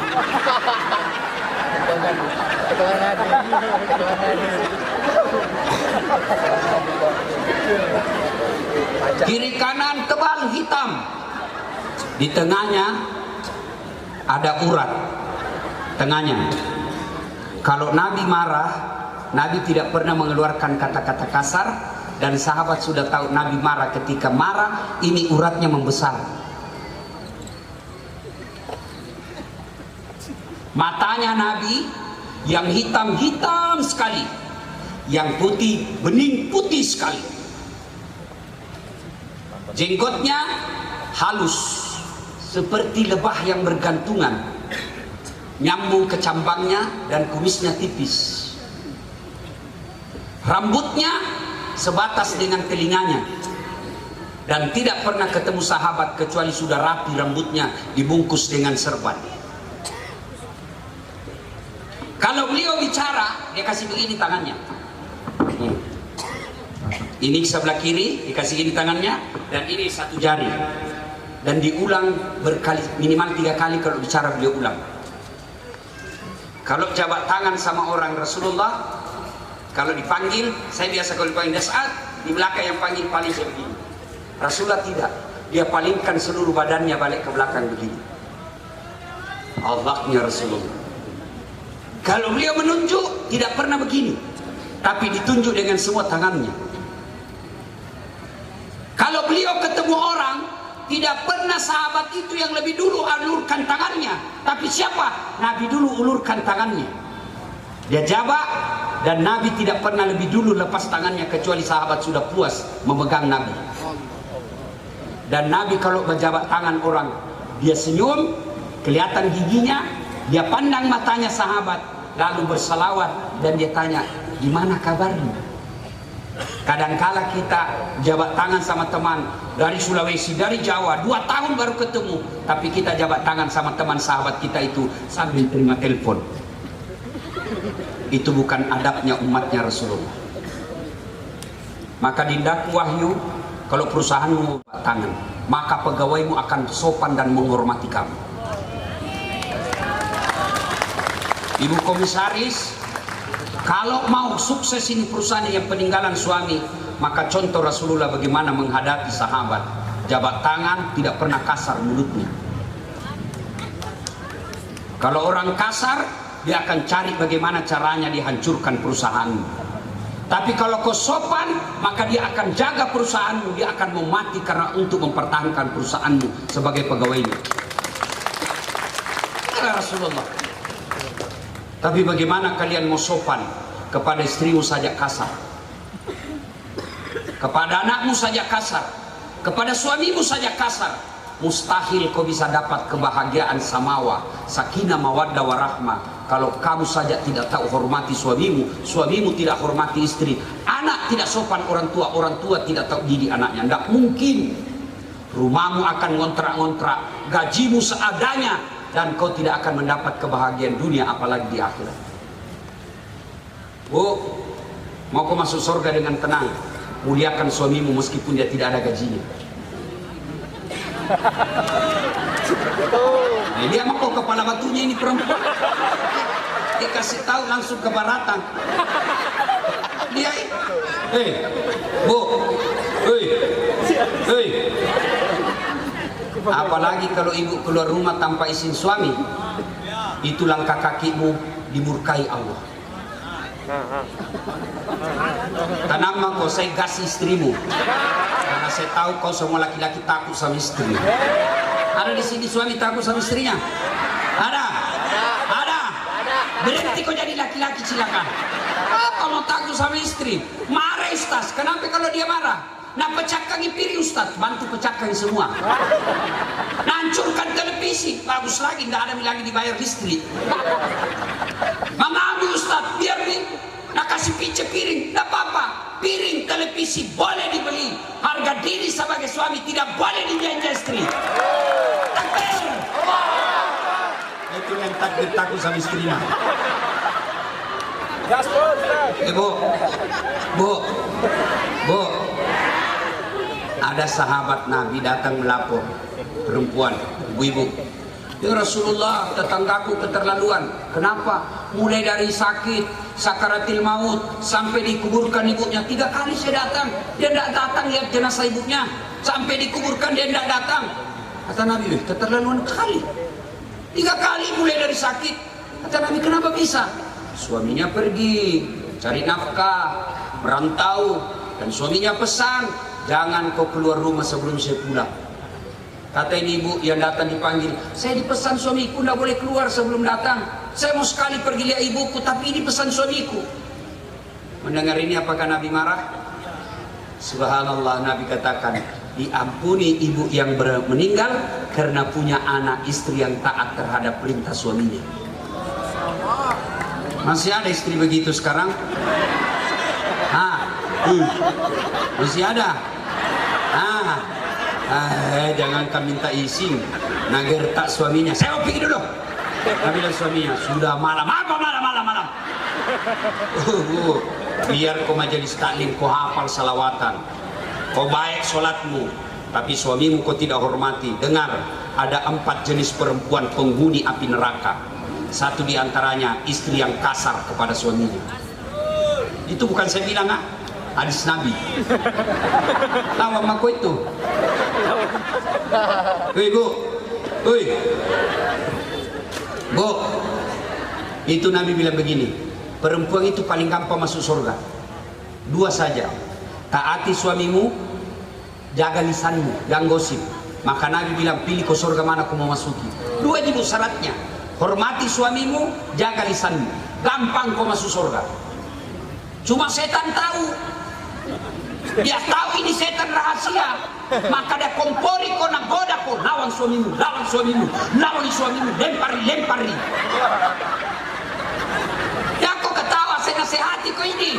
Kiri kanan tebal hitam, di tengahnya ada urat, tengahnya. Kalau Nabi marah, Nabi tidak pernah mengeluarkan kata-kata kasar. Dan sahabat sudah tahu Nabi marah. Ketika marah, ini uratnya membesar. Matanya Nabi yang hitam-hitam sekali, yang putih, bening putih sekali. Jenggotnya halus, seperti lebah yang bergantungan, nyambung ke cambangnya, dan kumisnya tipis. Rambutnya sebatas dengan telinganya. dan tidak pernah ketemu sahabat kecuali sudah rapi rambutnya dibungkus dengan serban. Kalau beliau bicara, dia kasih begini tangannya. Ini sebelah kiri dikasih ini tangannya, dan ini satu jari, dan diulang berkali, minimal 3 kali kalau bicara beliau ulang. Kalau jabat tangan sama orang Rasulullah, kalau dipanggil, saya biasa kalau dipanggil Das'ad, di belakang yang panggil paling saya begini. Rasulullah tidak, dia palingkan seluruh badannya balik ke belakang begini. Allahnya Rasulullah. Kalau beliau menunjuk, tidak pernah begini, tapi ditunjuk dengan semua tangannya. Kalau beliau ketemu orang, tidak pernah sahabat itu yang lebih dulu ulurkan tangannya, tapi siapa? Nabi dulu ulurkan tangannya. Dia jabat, dan Nabi tidak pernah lebih dulu lepas tangannya kecuali sahabat sudah puas memegang Nabi. Dan Nabi kalau berjabat tangan orang, dia senyum, kelihatan giginya, dia pandang matanya sahabat, lalu bersalawat, dan dia tanya, gimana kabarnya? Kadangkala kita jabat tangan sama teman dari Sulawesi, dari Jawa, 2 tahun baru ketemu, tapi kita jabat tangan sama teman sahabat kita itu sambil terima telepon. Itu bukan adabnya umatnya Rasulullah. Maka dindaku wahyu, kalau perusahaanmu tangan, maka pegawaimu akan sopan dan menghormati kamu. Ibu komisaris, kalau mau sukses ini perusahaan yang peninggalan suami, maka contoh Rasulullah bagaimana menghadapi sahabat. Jabat tangan, tidak pernah kasar mulutnya. Kalau orang kasar, dia akan cari bagaimana caranya dihancurkan perusahaanmu. Tapi kalau kau sopan, maka dia akan jaga perusahaanmu, dia akan mau mati karena untuk mempertahankan perusahaanmu sebagai pegawainya. Itulah Rasulullah. Tapi bagaimana kalian mau sopan kepada istrimu saja kasar, kepada anakmu saja kasar, kepada suamimu saja kasar? Mustahil kau bisa dapat kebahagiaan samawa, sakinah mawaddah warahmah, kalau kamu saja tidak tahu hormati suamimu, suamimu tidak hormati istri, anak tidak sopan orang tua tidak tahu didik anaknya. Tidak mungkin. Rumahmu akan ngontrak-ngontrak, gajimu seadanya, dan kau tidak akan mendapat kebahagiaan dunia apalagi di akhirat. Bu, mau kau masuk surga dengan tenang, muliakan suamimu meskipun dia tidak ada gajinya. Dia mau kau kepala batunya ini perempuan, dikasih tahu langsung ke baratan. Dia, bu, apalagi kalau ibu keluar rumah tanpa izin suami, itu langkah kakimu dimurkai Allah. Tanam kau saya gas istrimu, karena saya tahu kau semua laki-laki takut sama istri. Ada di sini suami takut sama istrinya? Ada? Berhenti kau jadi laki-laki, silakan. Apa mau takut sama istri? Marah Ustaz. Kenapa kalau dia marah? Nah, pecahkan piring Ustaz, bantu pecahkan semua. Hancurkan televisi, bagus lagi, tidak ada lagi dibayar listrik. Mengambil Ustaz, biar nih, nak kasih piring, tidak apa-apa. Piring, televisi boleh dibeli, harga diri sebagai suami tidak boleh dijanji istri. Takbir. Itu yang takut sama istrinya. Bu, ada sahabat Nabi datang melapor, perempuan, ibu-ibu. Ya Rasulullah, tetanggaku keterlaluan. Kenapa? Mulai dari sakit, sakaratil maut, sampai dikuburkan ibunya. 3 kali saya datang, dia tidak datang lihat jenazah ibunya. Sampai dikuburkan dia tidak datang. Kata Nabi, keterlaluan kali. 3 kali mulai dari sakit. Kata Nabi, kenapa bisa? Suaminya pergi cari nafkah, merantau, dan suaminya pesan, jangan kau keluar rumah sebelum saya pulang. Kata ini ibu yang datang dipanggil, saya dipesan suamiku tidak boleh keluar sebelum datang. Saya mau sekali pergi lihat ibuku, tapi ini pesan suamiku. Mendengar ini apakah Nabi marah? Subhanallah, Nabi katakan, diampuni ibu yang meninggal karena punya anak istri yang taat terhadap perintah suaminya. Masih ada istri begitu sekarang? Masih ada? Jangankan minta izin, nagertak suaminya. Saya mau pergi dulu. Nabi dan suaminya, sudah malam. Apa malam? Biar kau majelis taklim, kau hafal salawatan, kau baik solatmu, tapi suamimu kau tidak hormati. Dengar, ada 4 jenis perempuan penghuni api neraka. Satu diantaranya istri yang kasar kepada suaminya. Itu bukan saya bilang, hadis Nabi. Tahu sama kau itu? Bu, itu Nabi bilang begini, perempuan itu paling gampang masuk surga. 2 saja, taati suamimu, jaga lisanmu, jangan gosip. Maka Nabi bilang, pilih ke surga mana kau mau masuki. 2 itu syaratnya, hormati suamimu, jaga lisanmu, gampang kau masuk surga. Cuma setan tahu, dia tahu ini setan rahasia, maka dia kompori kau nagoda kau, lawan suamimu, lempari. Ya kau ketawa, saya nasihati kau ini.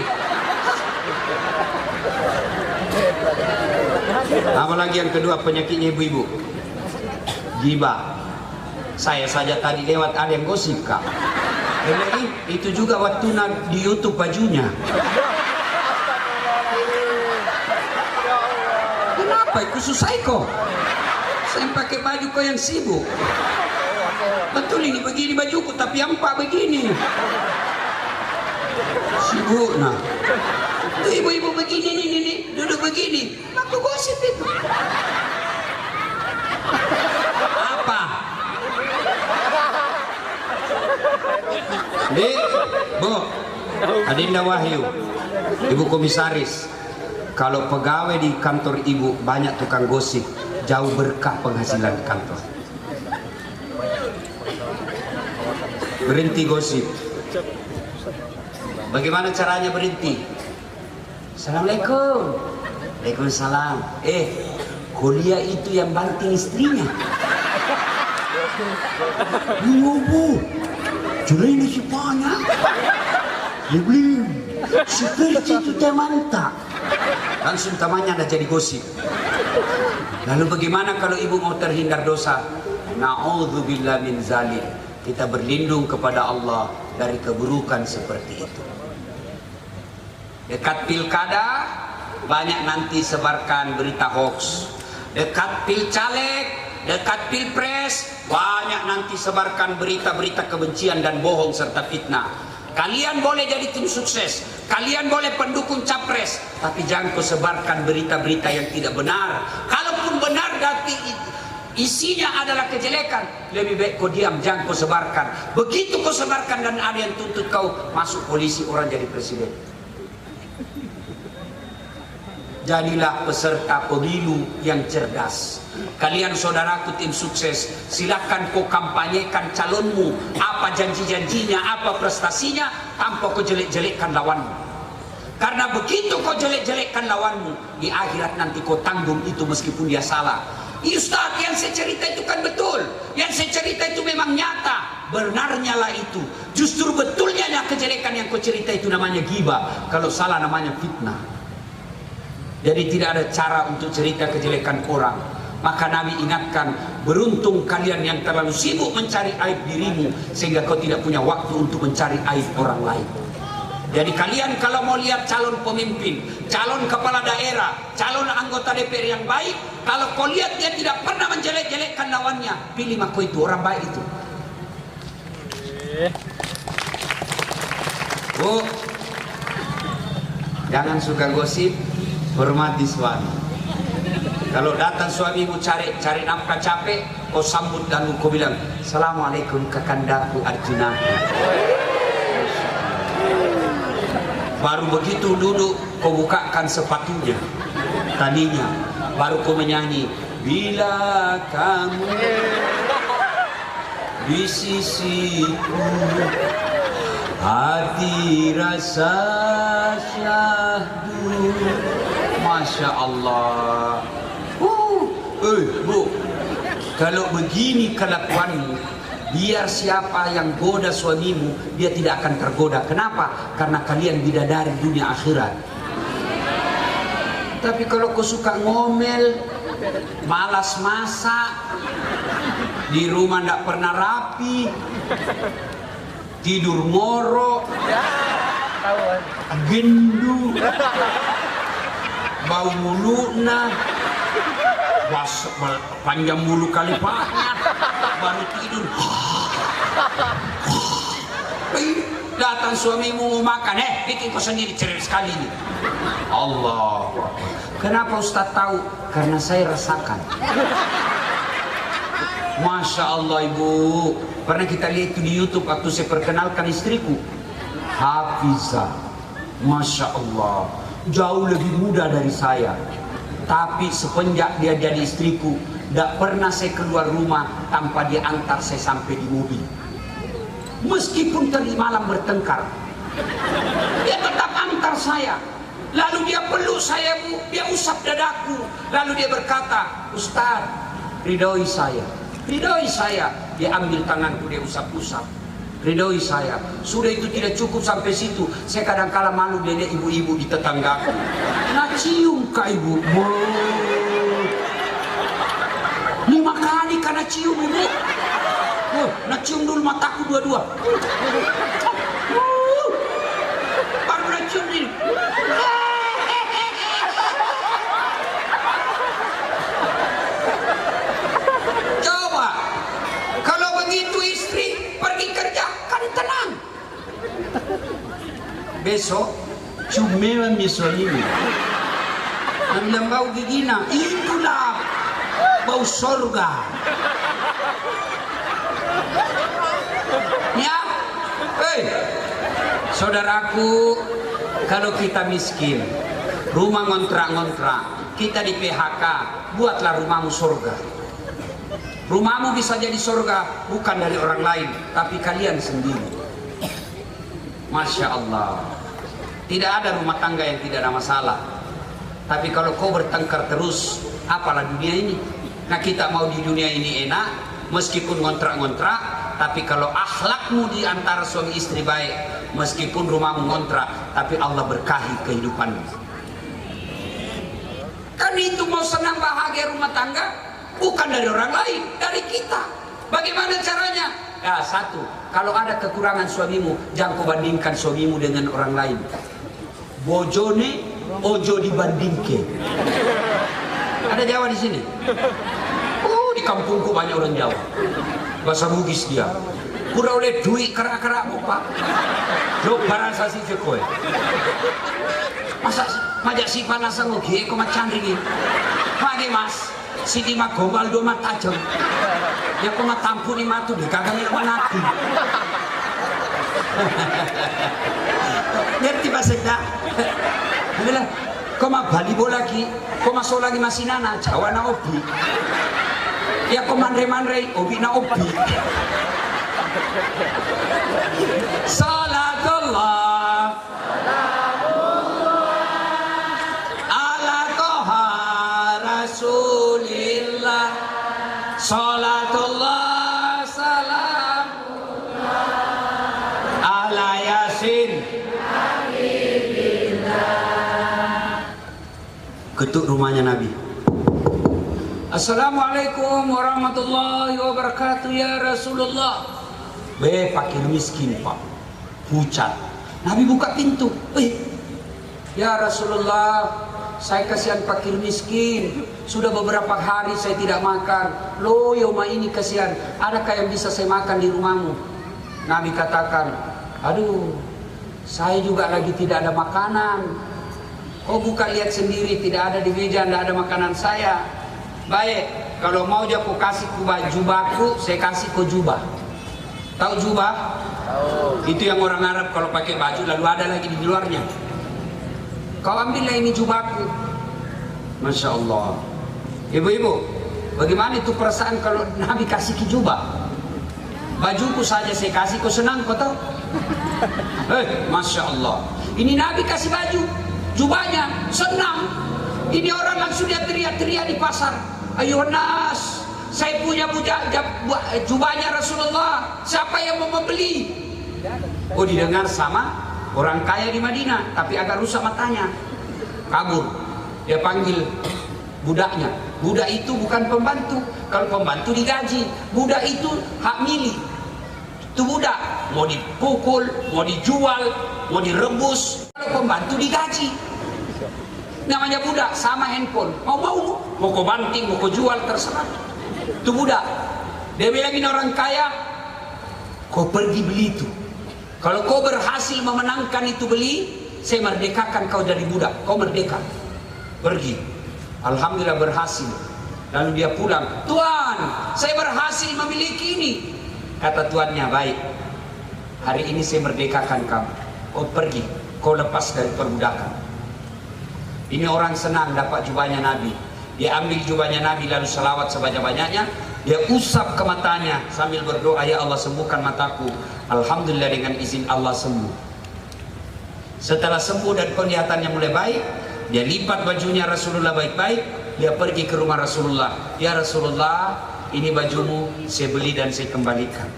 Apalagi yang kedua, penyakitnya ibu-ibu, ghibah. Saya saja tadi lewat ada yang gosip, Kak. Itu juga waktu di YouTube bajunya. Kenapa itu susah kok? Saya pakai baju kau yang sibuk. Betul ini begini bajuku, tapi ampak begini. Sibuk nah. Ibu-ibu begini nih, duduk begini. Aku gosip itu. Apa? Bu, Adinda Wahyu, Ibu Komisaris, kalau pegawai di kantor ibu banyak tukang gosip, jauh berkah penghasilan kantor. Berhenti gosip. Bagaimana caranya berhenti? Assalamualaikum. Waalaikumsalam. Kuliah itu yang banting istrinya. Bu, Julai nasi banyak. Ya belum. Seperti itu temanta. Langsung temannya dah jadi gosip. Lalu bagaimana kalau ibu mau terhindar dosa? Na'udzubillah min zalim. Kita berlindung kepada Allah dari keburukan seperti itu. Dekat pilkada banyak nanti sebarkan berita hoax. Dekat pilcaleg, dekat pilpres banyak nanti sebarkan berita-berita kebencian dan bohong serta fitnah. Kalian boleh jadi tim sukses, kalian boleh pendukung capres, tapi jangan kau sebarkan berita-berita yang tidak benar. Kalaupun benar tapi isinya adalah kejelekan, lebih baik kau diam, jangan kau sebarkan. Begitu kau sebarkan dan ada yang tuntut kau, masuk polisi, orang jadi presiden. Jadilah peserta pemilu yang cerdas. Kalian saudaraku tim sukses, silakan kau kampanyekan calonmu, apa janji-janjinya, apa prestasinya, tanpa kau jelek-jelekkan lawanmu. Karena begitu kau jelek-jelekkan lawanmu, di akhirat nanti kau tanggung itu meskipun dia salah. Ustaz, yang saya cerita itu kan betul, yang saya cerita itu memang nyata, benarnya lah itu. Justru betulnya kejelekan yang kau cerita itu namanya ghibah, kalau salah namanya fitnah. Jadi tidak ada cara untuk cerita kejelekan orang. Maka Nabi ingatkan, beruntung kalian yang terlalu sibuk mencari aib dirimu sehingga kau tidak punya waktu untuk mencari aib orang lain. Jadi kalian kalau mau lihat calon pemimpin, calon kepala daerah, calon anggota DPR yang baik, kalau kau lihat dia tidak pernah menjelek-jelekkan lawannya, pilih maka itu orang baik itu. Bu, jangan suka gosip, hormati suami. Kalau datang suamimu cari nafkah capek, kau sambut dan kau bilang, Assalamualaikum kakandaku Arjuna. Baru begitu duduk, kau bukakan sepatunya, tadinya, baru kau menyanyi, bila kamu di sisiku, hati rasa syahdu. Masya Allah. Bu, kalau begini kelakuanmu, biar siapa yang goda suamimu, dia tidak akan tergoda. Kenapa? Karena kalian bidadari dunia akhirat. Tapi kalau kau suka ngomel, malas masak, di rumah ndak pernah rapi, tidur moro, gendu, bau mulutna, panjang mulu kali paknya, baru tidur. Datang suamimu mau makan, bikin kau sendiri cerit sekali ini. Allah. Kenapa Ustaz tahu? Karena saya rasakan. Masya Allah ibu. Pernah kita lihat itu di YouTube waktu saya perkenalkan istriku, Hafizah. Masya Allah, jauh lebih muda dari saya. Tapi semenjak dia jadi istriku, tidak pernah saya keluar rumah tanpa dia antar saya sampai di mobil. Meskipun tadi malam bertengkar, dia tetap antar saya. Lalu dia peluk saya, Bu, dia usap dadaku. Lalu dia berkata, Ustaz, ridhoi saya. Ridhoi saya. Dia ambil tanganku, dia usap-usap. Ridhoi saya. Sudah itu tidak cukup sampai situ. Saya kadang-kala malu lihat ibu-ibu di tetanggaku. Nak cium kak ibu. 5 kali karena cium ibu. Nak cium dulu mataku dua-dua. Baru nak cium ini. Coba, kalau begitu istri pergi kerja, kan tenang. Besok, cuman besok ini. Ambil bau gigina, itulah bau sorga. Ya, saudaraku, kalau kita miskin, rumah ngontrak-ngontrak, kita di PHK, buatlah rumahmu surga. Rumahmu bisa jadi surga bukan dari orang lain, tapi kalian sendiri. Masya Allah. Tidak ada rumah tangga yang tidak ada masalah. Tapi kalau kau bertengkar terus, apalah dunia ini? Nah, kita mau di dunia ini enak, meskipun ngontrak-ngontrak, tapi kalau akhlakmu di antara suami istri baik, meskipun rumahmu ngontrak, tapi Allah berkahi kehidupanmu. Kan itu mau senang bahagia rumah tangga, bukan dari orang lain, dari kita. Bagaimana caranya? Ya, satu, kalau ada kekurangan suamimu, jangan kau bandingkan suamimu dengan orang lain. Bojone, ojo dibandingke. Ada Jawa di sini? Di kampungku banyak orang Jawa. Bahasa Bugis dia. Kurang oleh duit kerak-kerak pak. Lo barang sasi cekoy. Masa majak si panasan ngogi, kau macam ringin. Pagi mas, si lima gombal dua mata tajam. Ya kau matampu ni matu deh, kagak minum anakku. Ngerti bahasa dah? Bilang, kau mah bali bola lagi, kau masuk lagi masih nana, Jawa na obi. Ya kau mandre-mandre, obi na obi. Salatullah ala toha rasulillah. Salatullah salamullah ala yasin. Ketuk rumahnya Nabi. Assalamualaikum warahmatullahi wabarakatuh ya Rasulullah. Fakir miskin pak, pucat. Nabi buka pintu. Ya Rasulullah, saya kasihan fakir miskin. Sudah beberapa hari saya tidak makan. Loh, yoma ini kasihan. Adakah yang bisa saya makan di rumahmu? Nabi katakan, aduh, saya juga lagi tidak ada makanan. Kau buka lihat sendiri, tidak ada di meja, tidak ada makanan saya. Baik, kalau mau aku kasih ku jubahku, saya kasih ku jubah. Tahu jubah? Tahu. Itu yang orang Arab kalau pakai baju lalu ada lagi di luarnya. Kau ambillah ini jubahku. Masya Allah. Ibu-ibu, bagaimana itu perasaan kalau Nabi kasih ki jubah? Bajuku saja saya kasih, kau senang kau tahu? Masya Allah. Ini Nabi kasih baju, jubahnya senang. Ini orang langsung dia teriak-teriak di pasar. Ayo nas, saya punya jubahnya Rasulullah. Siapa yang mau membeli? Oh, didengar sama orang kaya di Madinah, tapi agak rusak matanya, kabur. Dia panggil budaknya. Budak itu bukan pembantu. Kalau pembantu digaji, budak itu hak milik. Itu budak, mau dipukul, mau dijual, mau direbus. Kalau pembantu digaji. Namanya budak, sama handphone. Mau kau banting, mau kau jual, terserah. Itu budak. Dia bilangin orang kaya, kau pergi beli itu. Kalau kau berhasil memenangkan itu beli, saya merdekakan kau dari budak. Kau merdeka. Pergi. Alhamdulillah berhasil. Lalu dia pulang. Tuan, saya berhasil memiliki ini. Kata tuannya, baik. Hari ini saya merdekakan kamu. Kau pergi. Kau lepas dari perbudakan. Ini orang senang dapat jubahnya Nabi. Dia ambil jubahnya Nabi lalu selawat sebanyak-banyaknya. Dia usap ke matanya sambil berdoa, ya Allah sembuhkan mataku. Alhamdulillah dengan izin Allah sembuh. Setelah sembuh dan kelihatannya mulai baik, dia lipat bajunya Rasulullah baik-baik. Dia pergi ke rumah Rasulullah. Ya Rasulullah, ini bajumu saya beli dan saya kembalikan.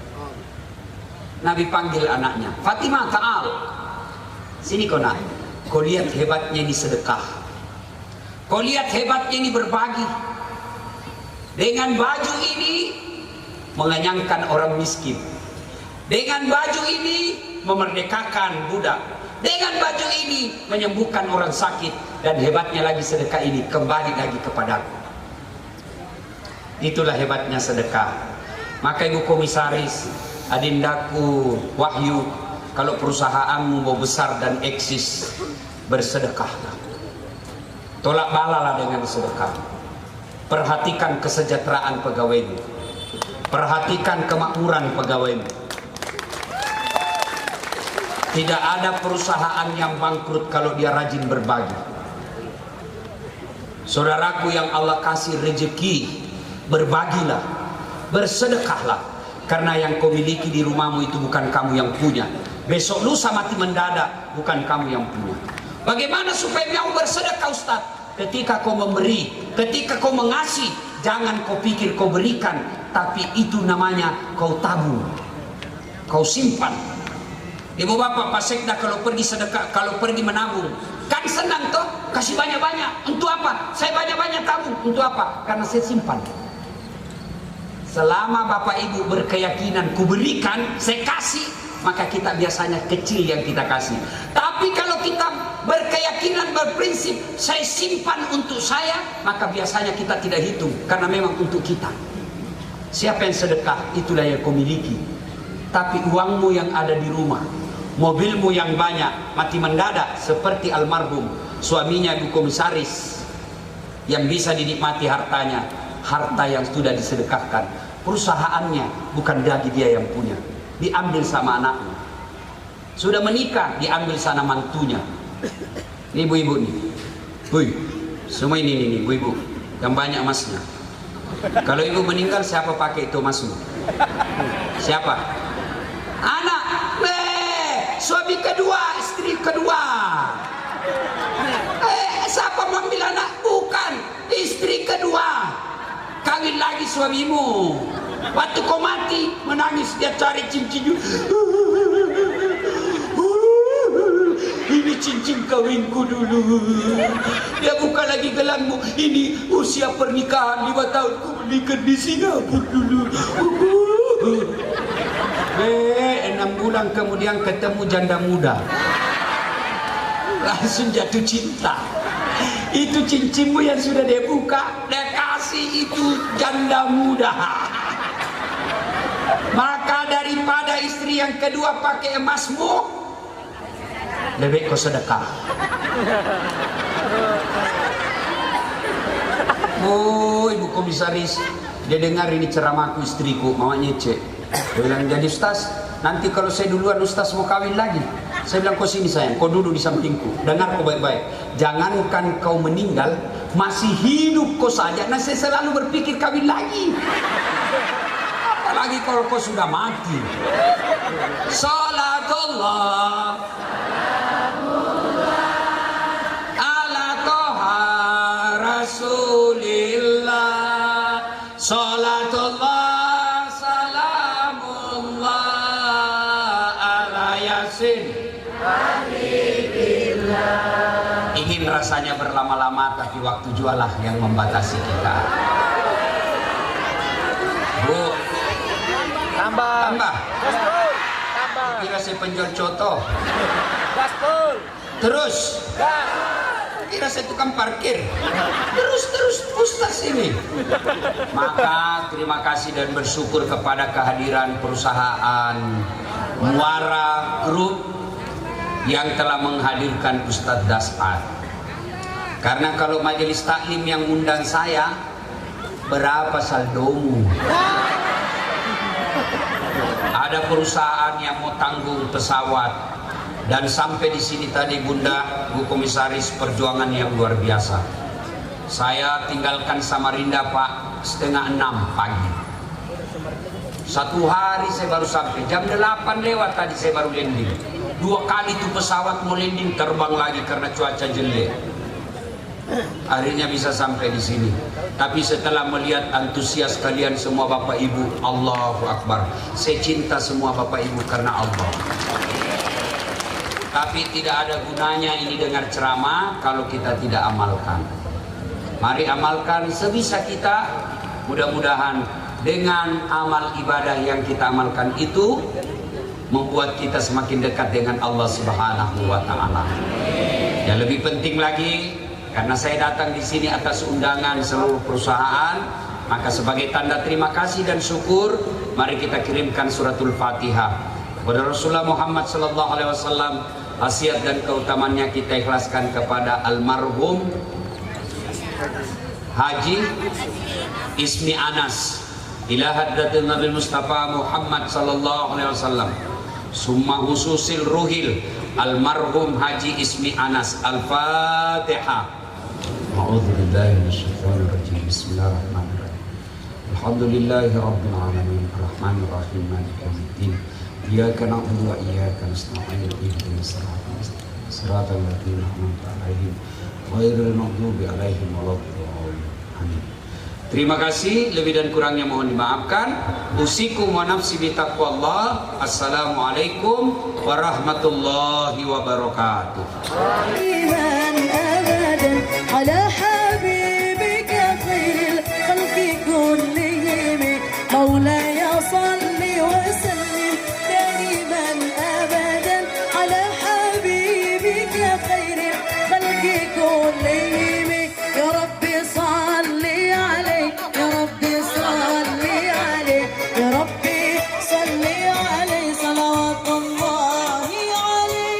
Nabi panggil anaknya, Fatimah, ta'al. Sini kau nak. Kau lihat hebatnya ini sedekah. Kau lihat hebatnya ini berbagi. Dengan baju ini mengenyangkan orang miskin. Dengan baju ini memerdekakan budak. Dengan baju ini menyembuhkan orang sakit. Dan hebatnya lagi sedekah ini kembali lagi kepadaku. Itulah hebatnya sedekah. Maka Ibu Komisaris, adindaku Wahyu, kalau perusahaanmu mau besar dan eksis, bersedekahlah. Tolak balalah dengan sedekah. Perhatikan kesejahteraan pegawaimu. Perhatikan kemakmuran pegawaimu. Tidak ada perusahaan yang bangkrut kalau dia rajin berbagi. Saudaraku yang Allah kasih rezeki, berbagilah, bersedekahlah. Karena yang kau miliki di rumahmu itu bukan kamu yang punya. Besok lusa mati mendadak, bukan kamu yang punya. Bagaimana supaya mau bersedekah, Ustaz? Ketika kau memberi, ketika kau mengasih, jangan kau pikir kau berikan, tapi itu namanya kau tabung, kau simpan. Ibu bapak, Pak Sekda kalau pergi sedekah, kalau pergi menabung, kan senang toh, kasih banyak-banyak. Untuk apa? Saya banyak-banyak tabung. Untuk apa? Karena saya simpan. Selama bapak ibu berkeyakinan ku berikan, saya kasih, maka kita biasanya kecil yang kita kasih. Tapi kalau kita berkeyakinan, berprinsip, saya simpan untuk saya, maka biasanya kita tidak hitung, karena memang untuk kita. Siapa yang sedekah, itulah yang kau miliki. Tapi uangmu yang ada di rumah, mobilmu yang banyak, mati mendadak seperti almarhum suaminya Ibu Komisaris, yang bisa dinikmati hartanya, harta yang sudah disedekahkan. Perusahaannya bukan lagi dia yang punya, diambil sama anaknya. Sudah menikah, diambil sana mantunya. Ini ibu-ibu nih, wih, semua ini ibu-ibu yang banyak emasnya. Kalau ibu meninggal, siapa pakai itu emasmu? Siapa? Anak, suami kedua, istri kedua. Siapa mengambil anak? Bukan, istri kedua. Kawin lagi suamimu. Waktu kau mati, menangis, dia cari cincin. Ini cincin kawinku dulu. Dia buka lagi gelangmu. Ini usia pernikahan 5 tahun. Ku menikah di Singapura dulu. 6 bulan kemudian ketemu janda muda, langsung jatuh cinta. Itu cincinmu yang sudah dia buka, dia kasih itu janda muda. Maka daripada istri yang kedua pakai emasmu, lebih kau sedekah. Oh, Ibu Komisaris, dia dengar ini ceramahku istriku, mamanya cek. Dia bilang, jadi Ustaz, nanti kalau saya duluan Ustaz mau kawin lagi. Saya bilang, kau sini sayang, kau duduk di sampingku. Dengar kau baik-baik. Jangankan kau meninggal, masih hidup kau saja, nah saya selalu berpikir kawin lagi. Apalagi kalau kau sudah mati. Salatullah ala toha rasulillah. Salatullah ingin rasanya berlama-lama tapi waktu jualah yang membatasi kita. Bu, tambah. Kira saya penjual coto. Terus. Kira saya tukang parkir. Terus Ustaz ini. Maka terima kasih dan bersyukur kepada kehadiran perusahaan Muara Group yang telah menghadirkan Ustadz Das'ad. Karena kalau majelis taklim yang undang saya, berapa saldomu? Ada perusahaan yang mau tanggung pesawat, dan sampai di sini tadi Bunda Bu Komisaris, perjuangan yang luar biasa. Saya tinggalkan Samarinda Pak 5:30 pagi. 1 hari saya baru sampai, jam 8 lewat tadi saya baru landing. 2 kali tuh pesawat mau landing, terbang lagi karena cuaca jelek. Akhirnya bisa sampai di sini. Tapi setelah melihat antusias kalian semua Bapak Ibu, Allahu Akbar. Saya cinta semua Bapak Ibu karena Allah. Tapi tidak ada gunanya ini dengar ceramah kalau kita tidak amalkan. Mari amalkan sebisa kita. Mudah-mudahan dengan amal ibadah yang kita amalkan itu membuat kita semakin dekat dengan Allah Subhanahu wa taala. Yang lebih penting lagi, karena saya datang di sini atas undangan seluruh perusahaan, maka sebagai tanda terima kasih dan syukur, mari kita kirimkan suratul Fatihah kepada Rasulullah Muhammad sallallahu alaihi wasallam. Khasiat dan keutamanya kita ikhlaskan kepada almarhum Haji Ismi Anas ila hadratin Nabi Mustafa Muhammad sallallahu alaihi wasallam. Summa hususil ruhil almarhum Haji Ismi Anas. Al-Fatihah. A'udzu billahi minasyaitonir rajim. Bismillahirrahmanirrahim. Alhamdulillahi rabbil alamin arrahmanir rahim maliki yaumiddin. Iyyaka na'budu wa iyyaka nasta'in ihdinas siratal ladzina an'amta 'alaihim ghairil maghdubi 'alaihim waladdallin. Amin. Terima kasih, lebih dan kurangnya mohon dimaafkan. Usikum wa nafsi bi taqwallah. Assalamualaikum warahmatullahi wabarakatuh. على حبيبك خير الخلق كلهم مولاي صل وسلم دائما ابدا على حبيبك خير الخلق كلهم يا ربي صل عليه يا ربي صل عليه يا ربي صل عليه صلوات الله عليه.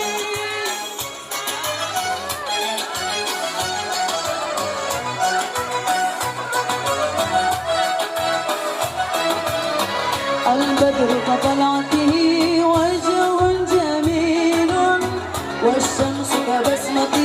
البدر كطلعته وجه جميل والشمس كبسمته